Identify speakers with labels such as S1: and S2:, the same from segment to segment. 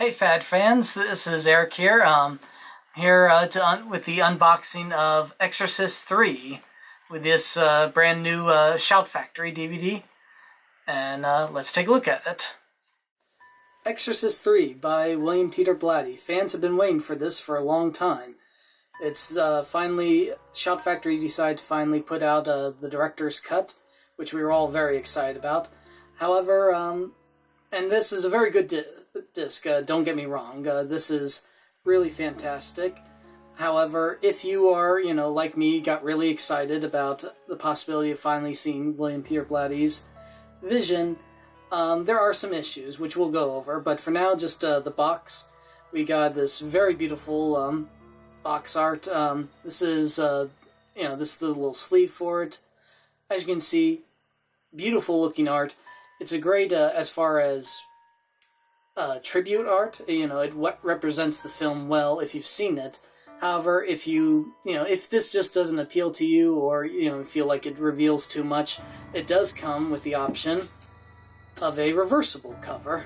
S1: Hey Fad fans, this is Eric here. Here with the unboxing of Exorcist 3 with this brand new Shout Factory DVD, and let's take a look at it. Exorcist 3 by William Peter Blatty. Fans have been waiting for this for a long time. It's finally, Shout Factory decided to finally put out the director's cut, which we were all very excited about. However, and this is a very good disc, don't get me wrong, this is really fantastic. However, if you are, like me, got really excited about the possibility of finally seeing William Peter Blatty's vision, there are some issues, which we'll go over, but for now, just the box. We got this very beautiful box art. This is the little sleeve for it. As you can see, beautiful looking art. It's a great, as far as tribute art, it represents the film well if you've seen it. However, if if this just doesn't appeal to you or, feel like it reveals too much, it does come with the option of a reversible cover.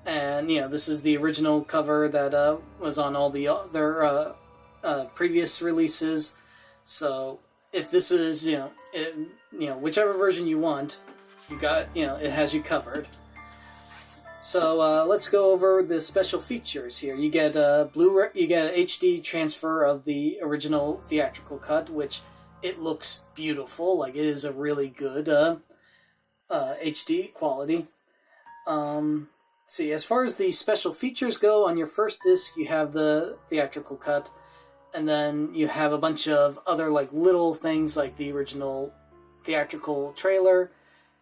S1: And, this is the original cover that was on all the other previous releases. So, if this is, whichever version you want, you got, it has you covered. So let's go over the special features here. You get Blu-ray, you get an HD transfer of the original theatrical cut, which it looks beautiful. Like, it is a really good HD quality. See, as far as the special features go, on your first disc you have the theatrical cut, and then you have a bunch of other little things like the original theatrical trailer,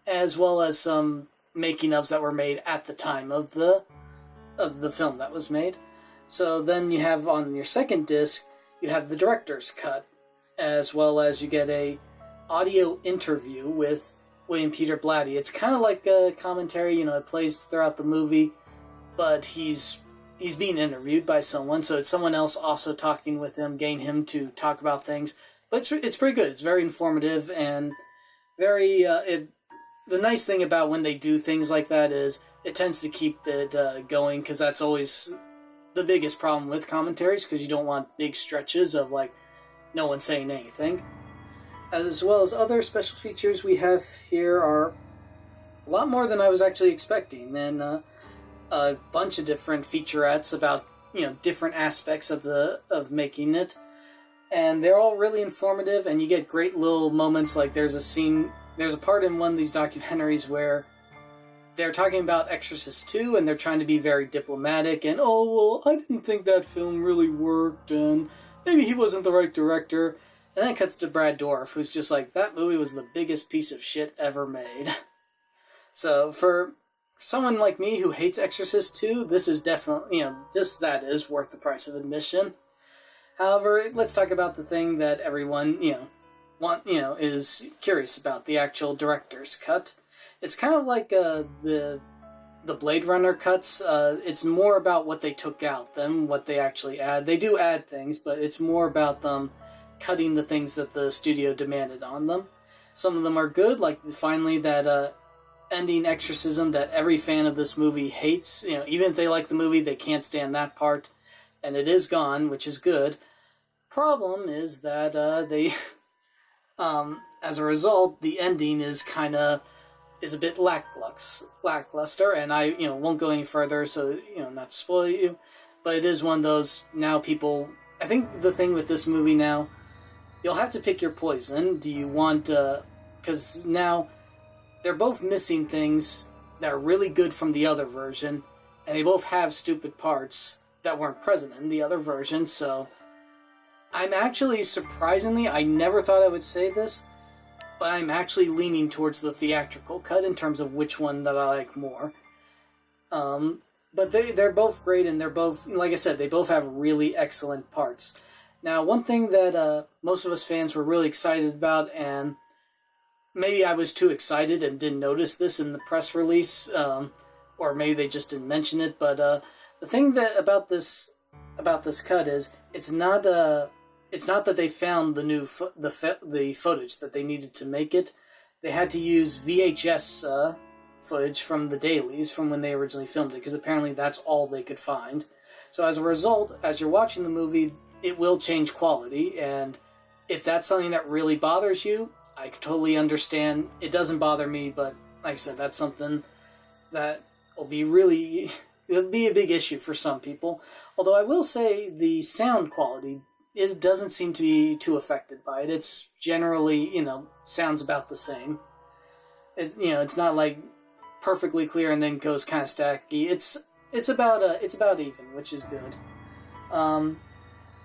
S1: as well as some making-ofs that were made at the time of the film that was made. So then you have on your second disc, you have the director's cut, as well as you get a audio interview with William Peter Blatty. It's kind of like a commentary, it plays throughout the movie, but he's being interviewed by someone, so it's someone else also talking with him, getting him to talk about things. But it's pretty good. It's very informative and very the nice thing about when they do things like that is it tends to keep it going, because that's always the biggest problem with commentaries, because you don't want big stretches of no one saying anything. As well as other special features we have here are a lot more than I was actually expecting, and a bunch of different featurettes about different aspects of making it, and they're all really informative, and you get great little moments. Like there's a part in one of these documentaries where they're talking about Exorcist 2, and they're trying to be very diplomatic, and, I didn't think that film really worked, and maybe he wasn't the right director. And then it cuts to Brad Dourif, who's just like, that movie was the biggest piece of shit ever made. So, for someone like me who hates Exorcist 2, this is definitely, just that is worth the price of admission. However, let's talk about the thing that everyone, is curious about, the actual director's cut. It's kind of like the Blade Runner cuts. It's more about what they took out than what they actually add. They do add things, but it's more about them cutting the things that the studio demanded on them. Some of them are good, like finally that ending exorcism that every fan of this movie hates. Even if they like the movie, they can't stand that part, and it is gone, which is good. Problem is that they... as a result, the ending is a bit lackluster, and I, won't go any further, so, not to spoil you, but it is one of those, now people, I think the thing with this movie now, you'll have to pick your poison. Do you want, because now, they're both missing things that are really good from the other version, and they both have stupid parts that weren't present in the other version, so I'm actually, surprisingly, I never thought I would say this, but I'm actually leaning towards the theatrical cut in terms of which one that I like more. But they're both great, and they're both, like I said, they both have really excellent parts. Now, one thing that most of us fans were really excited about, and maybe I was too excited and didn't notice this in the press release, or maybe they just didn't mention it, but the thing that about this cut is it's not that they found the new the footage that they needed to make it. They had to use VHS footage from the dailies from when they originally filmed it, because apparently that's all they could find. So as a result, as you're watching the movie, it will change quality, and if that's something that really bothers you, I totally understand. It doesn't bother me, but like I said, that's something that will be really, it'll be a big issue for some people. Although I will say the sound quality doesn't seem to be too affected by it. It's generally, sounds about the same. It's not like perfectly clear and then goes kind of staticky. It's about even, which is good.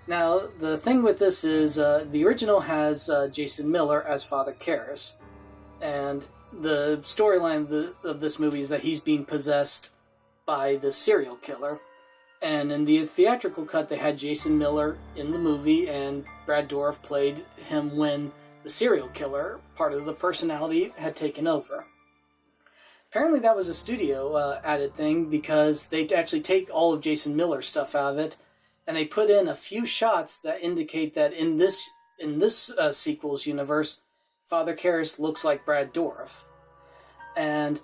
S1: Now, the thing with this is, the original has Jason Miller as Father Karras, and the storyline of this movie is that he's being possessed by the serial killer. And in the theatrical cut, they had Jason Miller in the movie, and Brad Dourif played him when the serial killer, part of the personality, had taken over. Apparently that was a studio added thing, because they actually take all of Jason Miller's stuff out of it, and they put in a few shots that indicate that in this sequel's universe, Father Karras looks like Brad Dourif. And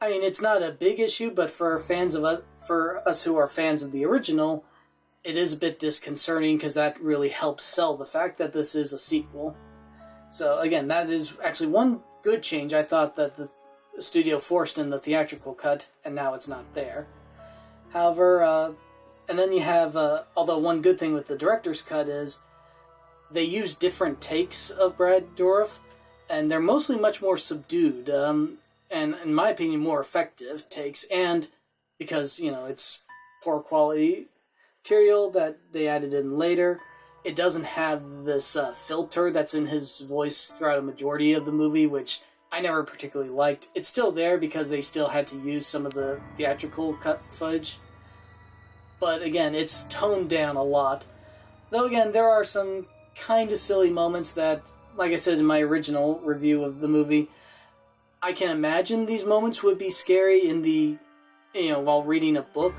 S1: I mean, it's not a big issue, but for us who are fans of the original, it is a bit disconcerting, because that really helps sell the fact that this is a sequel. So again, that is actually one good change I thought that the studio forced in the theatrical cut, and now it's not there. However, and then you have, although one good thing with the director's cut is they use different takes of Brad Dourif, and they're mostly much more subdued, and in my opinion, more effective takes, and because, it's poor quality material that they added in later, it doesn't have this filter that's in his voice throughout a majority of the movie, which I never particularly liked. It's still there because they still had to use some of the theatrical cut footage. But again, it's toned down a lot. Though again, there are some kind of silly moments that, like I said in my original review of the movie, I can imagine these moments would be scary in the, while reading a book.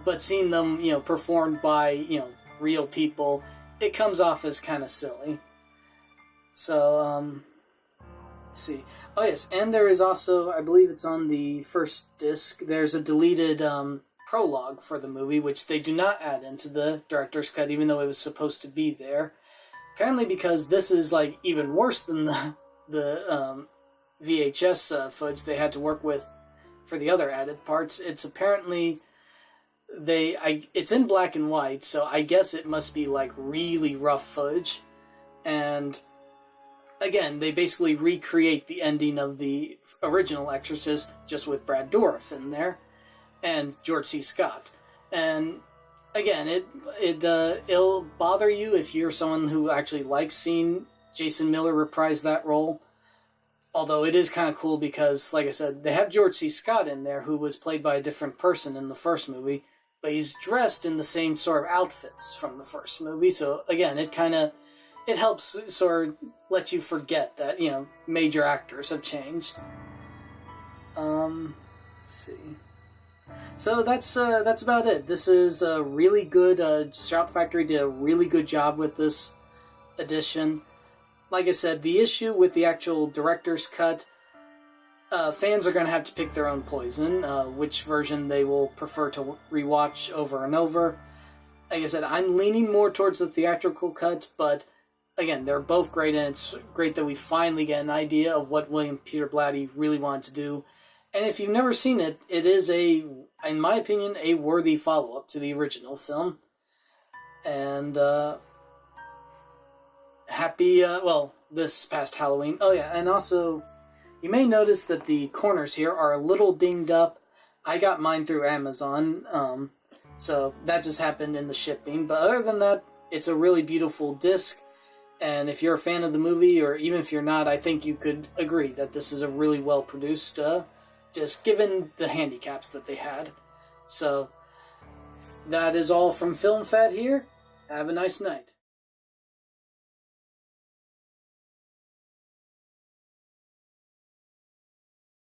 S1: But seeing them, performed by, real people, it comes off as kind of silly. So, let's see. Oh yes, and there is also, I believe it's on the first disc, there's a deleted prologue for the movie, which they do not add into the director's cut, even though it was supposed to be there. Apparently because this is, even worse than the VHS footage they had to work with for the other added parts. It's apparently... it's in black and white, so I guess it must be really rough footage. And again, they basically recreate the ending of the original Exorcist just with Brad Dourif in there and George C. Scott. And again, it'll bother you if you're someone who actually likes seeing Jason Miller reprise that role. Although it is kind of cool because, like I said, they have George C. Scott in there, who was played by a different person in the first movie, but he's dressed in the same sort of outfits from the first movie. So again, it helps sort of let you forget that, major actors have changed. Let's see. So that's about it. This is a really good, Shout Factory did a really good job with this edition. Like I said, the issue with the actual director's cut, fans are going to have to pick their own poison, which version they will prefer to rewatch over and over. Like I said, I'm leaning more towards the theatrical cut, but again, they're both great, and it's great that we finally get an idea of what William Peter Blatty really wanted to do. And if you've never seen it, it is in my opinion, a worthy follow-up to the original film. And, this past Halloween. Oh yeah, and also, you may notice that the corners here are a little dinged up. I got mine through Amazon, so that just happened in the shipping. But other than that, it's a really beautiful disc, and if you're a fan of the movie, or even if you're not, I think you could agree that this is a really well-produced disc, given the handicaps that they had. So, that is all from Film Fat here. Have a nice night.